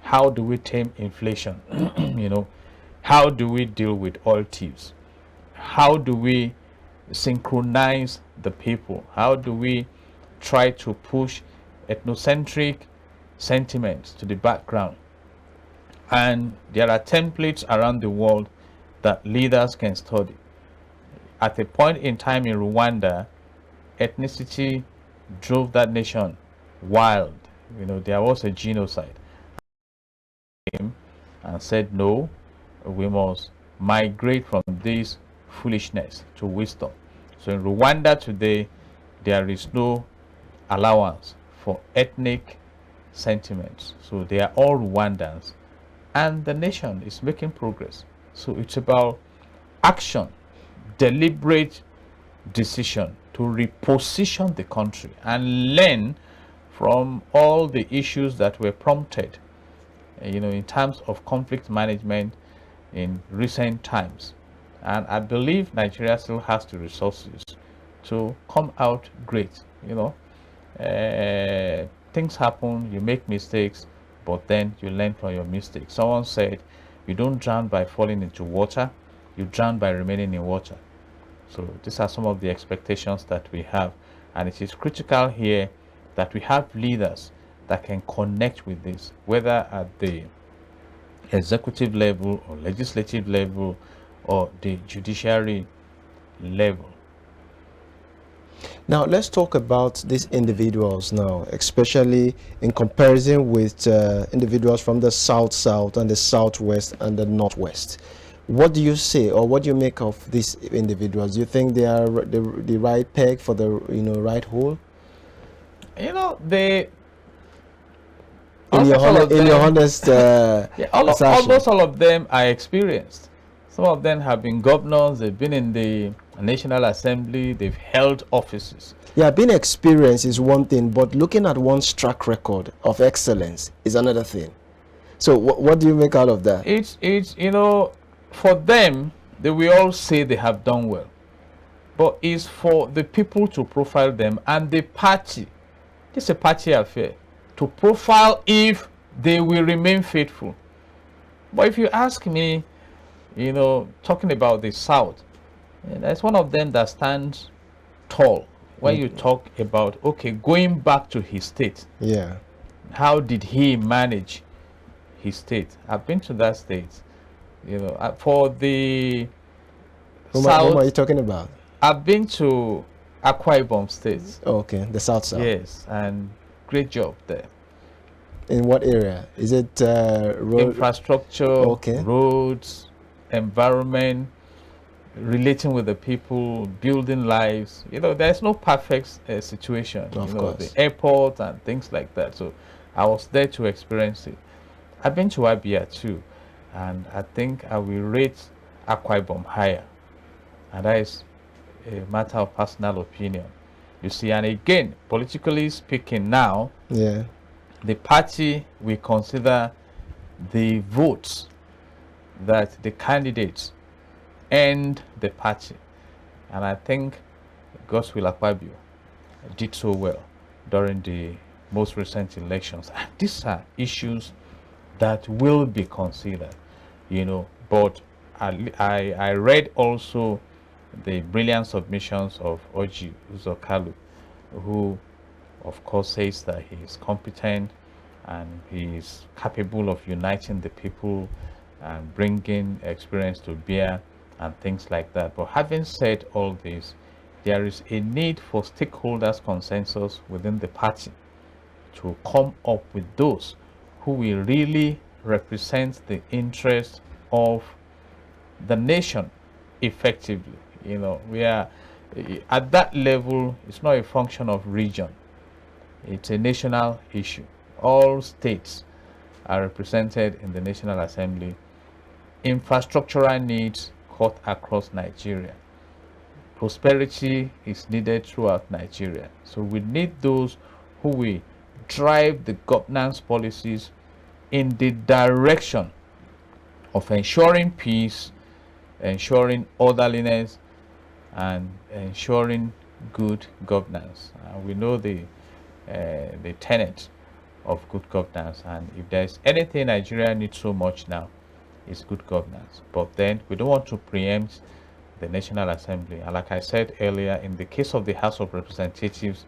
how do we tame inflation? How do we deal with oil thieves? How do we synchronize the people? How do we try to push ethnocentric sentiments to the background? And there are templates around the world that leaders can study. At a point in time in Rwanda, ethnicity drove that nation wild. There was a genocide. And said, no, we must migrate from this foolishness to wisdom. So in Rwanda today, there is no allowance for ethnic sentiments. So they are all Rwandans, and the nation is making progress. So it's about action, deliberate decision to reposition the country and learn from all the issues that were prompted, in terms of conflict management in recent times. And I believe Nigeria still has the resources to come out great. Things happen, you make mistakes, but then you learn from your mistakes. Someone said, you don't drown by falling into water, you drown by remaining in water. So these are some of the expectations that we have. And it is critical here that we have leaders that can connect with this, whether at the executive level or legislative level or the judiciary level. Now let's talk about these individuals now, especially in comparison with individuals from the south and the southwest and the northwest. What do you say, or what do you make of these individuals? Do you think they are the right peg for the right hole? They in your honest almost all of them are experienced. Some of them have been governors, they've been in the National Assembly, they've held offices. Yeah, being experienced is one thing, but looking at one's track record of excellence is another thing. So what do you make out of that? It's for them, they will all say they have done well, but it's for the people to profile them and the party. This is a party affair to profile if they will remain faithful. But if you ask me, talking about the South, there's one of them that stands tall when you talk about, okay, going back to his state. Yeah. How did he manage his state? I've been to that state. For the South. What are you talking about? I've been to Akwa Ibom State. Okay, the South. Yes, and great job there. In what area? Is it road? Infrastructure, okay. Roads, environment, relating with the people, building lives. There's no perfect situation. Of course. The airport and things like that. So I was there to experience it. I've been to Abia too, and I think I will rate Akwa Ibom higher. And that is a matter of personal opinion. You see, and again, politically speaking now, yeah, the party will consider the votes that the candidates and the party. And I think Godswill Akpabio did so well during the most recent elections. And these are issues that will be considered, but I read also the brilliant submissions of Oji Uzokalu, who of course says that he is competent and he is capable of uniting the people and bringing experience to bear and things like that. But having said all this, there is a need for stakeholders' consensus within the party to come up with those who will really represent the interest of the nation effectively. We are at that level. It's not a function of region, it's a national issue. All states are represented in the National Assembly. Infrastructural needs cut across Nigeria. Prosperity is needed throughout Nigeria. So we need those who will drive the governance policies in the direction of ensuring peace, ensuring orderliness, and ensuring good governance. We know the tenet of good governance. And if there's anything Nigeria needs so much now, it's good governance. But then we don't want to preempt the National Assembly. And like I said earlier, in the case of the House of Representatives,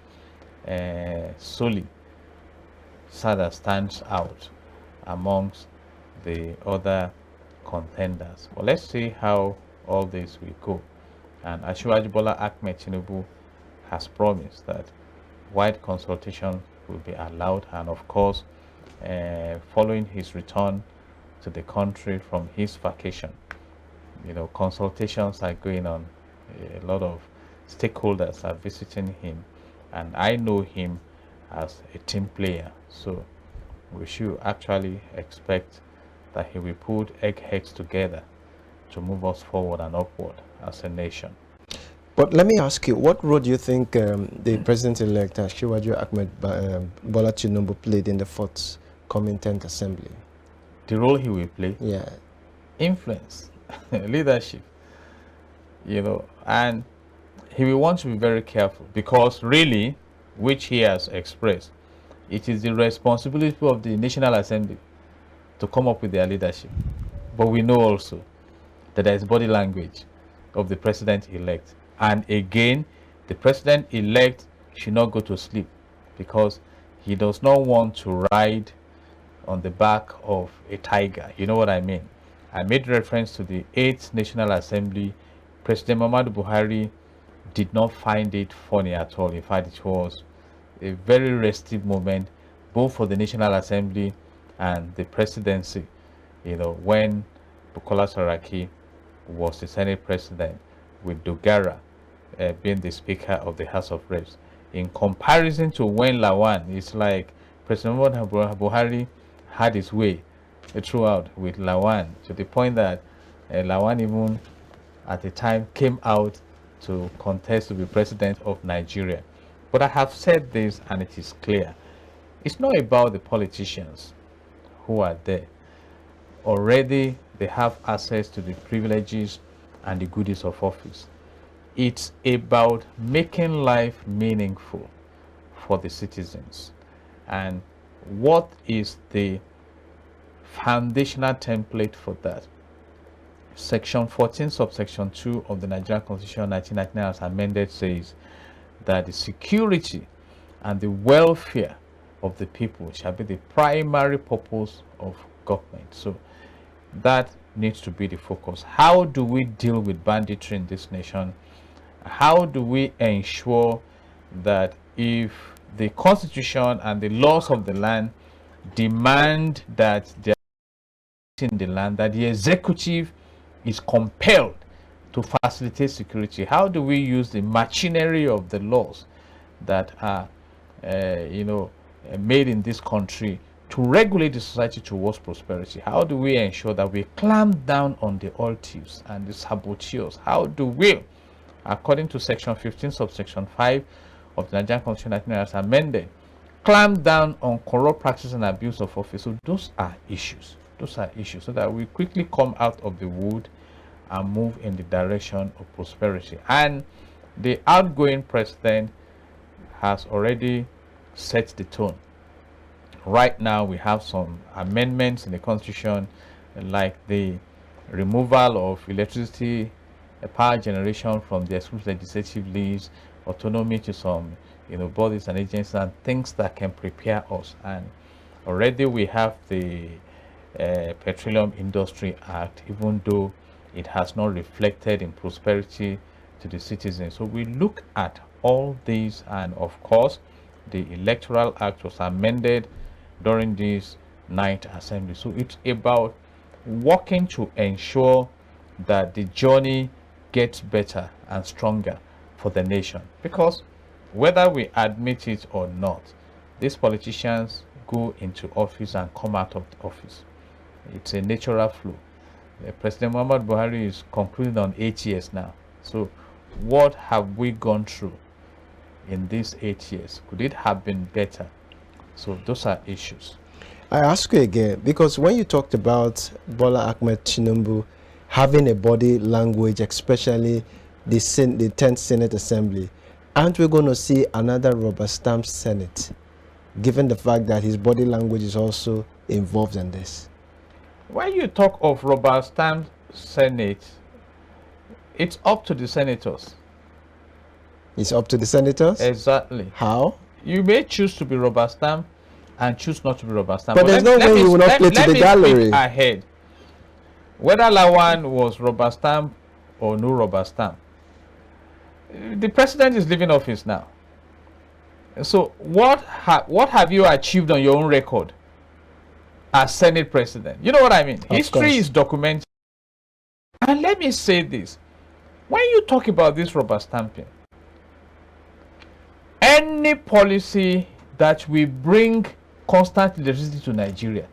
solely SADA stands out amongst the other contenders. But let's see how all this will go. And Asiwaju Bola Ahmed Tinubu has promised that wide consultation will be allowed, and of course, following his return to the country from his vacation, consultations are going on. A lot of stakeholders are visiting him, and I know him as a team player, so we should actually expect that he will put eggheads together to move us forward and upward as a nation. But let me ask you, what role do you think the president-elect Asiwaju Ahmed Bola Tinubu played in the forthcoming 10th Assembly? The role he will play? Yeah. Influence, leadership, and he will want to be very careful, because really, which he has expressed, it is the responsibility of the National Assembly to come up with their leadership. But we know also that there is body language of the president-elect. And again, the president-elect should not go to sleep, because he does not want to ride on the back of a tiger. You know what I mean? I made reference to the 8th National Assembly. President Muhammadu Buhari did not find it funny at all. In fact, it was a very restive moment, both for the National Assembly and the presidency, when Bukola Saraki was the Senate president, with Dogara being the Speaker of the House of Reps. In comparison to when Lawan, it's like President Buhari had his way throughout with Lawan, to the point that Lawan even at the time came out to contest to be president of Nigeria. But I have said this, and it is clear. It's not about the politicians who are there. Already they have access to the privileges and the goodies of office. It's about making life meaningful for the citizens. And what is the foundational template for that? Section 14, subsection 2 of the Nigerian Constitution 1999 as amended says that the security and the welfare of the people shall be the primary purpose of government. So that needs to be the focus. How do we deal with banditry in this nation? How do we ensure that if the constitution and the laws of the land demand that they are in the land, that the executive is compelled to facilitate security? How do we use the machinery of the laws that are made in this country to regulate the society towards prosperity? How do we ensure that we clamp down on the oil thieves and the saboteurs? How do we, according to section 15 subsection 5 of the Nigerian Constitution as amended, clamp down on corrupt practice and abuse of office? So those are issues. Those are issues, so that we quickly come out of the wood and move in the direction of prosperity. And the outgoing president has already set the tone. Right now, we have some amendments in the constitution, like the removal of electricity power generation from the exclusive legislative leaves, autonomy to some bodies and agencies, and things that can prepare us. And already we have the Petroleum Industry Act, even though it has not reflected in prosperity to the citizens. So we look at all these, and of course the Electoral Act was amended during this 9th Assembly. So it's about working to ensure that the journey gets better and stronger for the nation, because whether we admit it or not, these politicians go into office and come out of the office. It's a natural flow. President Muhammadu Buhari is concluding on 8 years now. So what have we gone through in these 8 years? Could it have been better? So those are issues. I ask you again, because when you talked about Bola Ahmed Tinubu having a body language, especially the 10th Senate Assembly, aren't we going to see another rubber stamp Senate given the fact that his body language is also involved in this? When you talk of rubber stamp Senate, it's up to the senators. It's up to the senators? Exactly. How? You may choose to be rubber stamp and choose not to be rubber stamp. But there's no way you will not play to the gallery. Ahead. Whether Lawan was rubber stamp or no rubber stamp, the president is leaving office now. So what have you achieved on your own record as Senate president? You know what I mean? History is documented. And let me say this. When you talk about this rubber stamping, any policy that will bring constant electricity to Nigeria,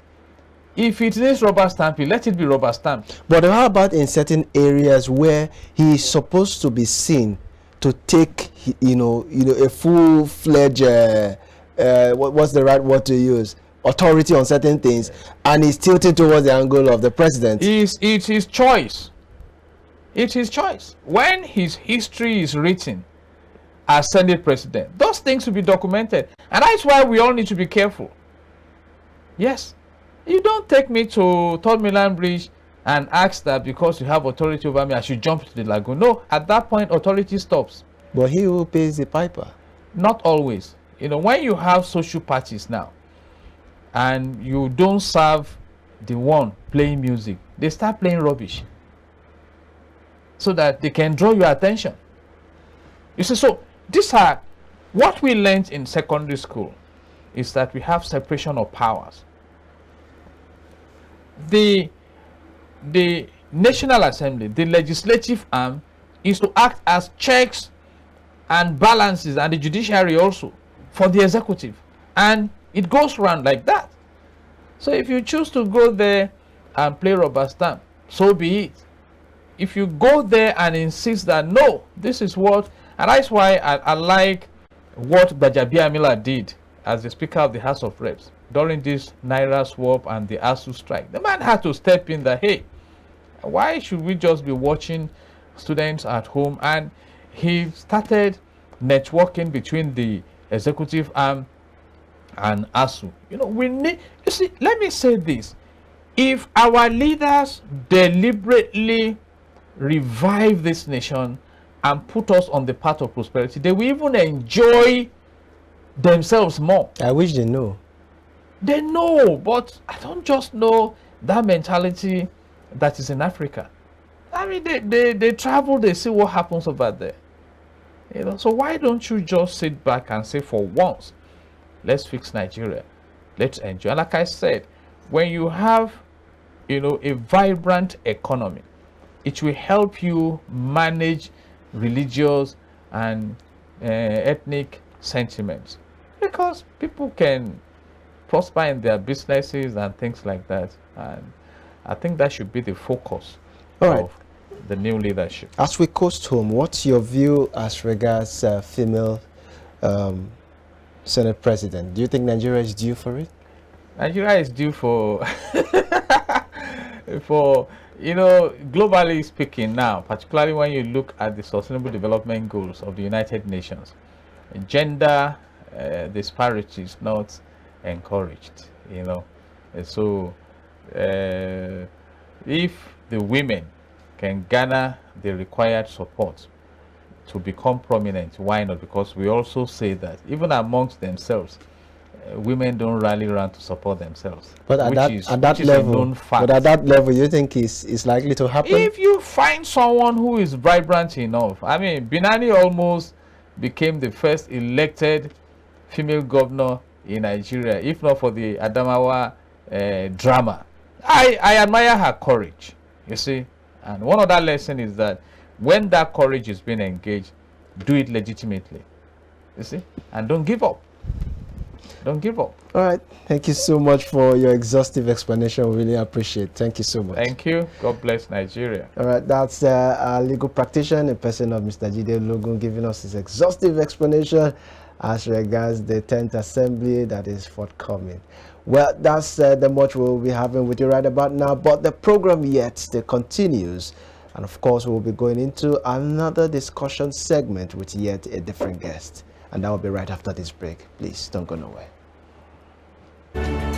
if it is rubber stamping, let it be rubber stamped. But how about in certain areas where he is supposed to be seen to take, a full-fledged, what's the right word to use, authority on certain things, and he's tilting towards the angle of the president? It's his choice. It's his choice. When his history is written as Senate president, those things will be documented. And that's why we all need to be careful. Yes. You don't take me to Third Mainland Bridge and ask that because you have authority over me, I should jump to the lagoon. No, at that point, authority stops. But he who pays the piper. Not always. When you have social parties now, and you don't serve the one playing music, they start playing rubbish so that they can draw your attention. You see, so these are what we learned in secondary school, is that we have separation of powers. The National Assembly, the legislative arm, is to act as checks and balances, and the judiciary also for the executive, and it goes around like that. So if you choose to go there and play rubber stamp, so be it. If you go there and insist that no, this is what, and that's why I like what Gbajabiamila did as the Speaker of the House of Reps during this Naira swap and the ASU strike. The man had to step in that, hey, why should we just be watching students at home? And he started networking between the executive arm and ASU. We need, you see, let me say this. If our leaders deliberately revive this nation and put us on the path of prosperity, they will even enjoy themselves more. I wish they know. They know, but I don't just know that mentality that is in Africa. I mean, they travel, they see what happens over there. So why don't you just sit back and say, for once, let's fix Nigeria, let's enjoy. And like I said, when you have, a vibrant economy, it will help you manage religious and ethnic sentiments, because people can prosper in their businesses and things like that. And I think that should be the focus of the new leadership. As we coast home, what's your view as regards female Senate President? Do you think Nigeria is due for it? Nigeria is due for, globally speaking now, particularly when you look at the Sustainable Development Goals of the United Nations, gender disparity is not encouraged. So if the women can garner the required support to become prominent, why not? Because we also say that even amongst themselves, women don't rally around to support themselves. But at that level, you think is likely to happen? If you find someone who is vibrant enough. I mean, Binani almost became the first elected female governor in Nigeria, if not for the Adamawa drama. I admire her courage, you see. And one other lesson is that when that courage is being engaged, do it legitimately, you see, and don't give up. Don't give up. All right. Thank you so much for your exhaustive explanation. We really appreciate it. Thank you so much. Thank you. God bless Nigeria. All right. That's a legal practitioner, a person of Mr. Jide Logun, giving us his exhaustive explanation as regards the 10th Assembly that is forthcoming. Well, that's the much we'll be having with you right about now. But the program yet still continues. And of course, we'll be going into another discussion segment with yet a different guest. And that will be right after this break. Please don't go nowhere. you.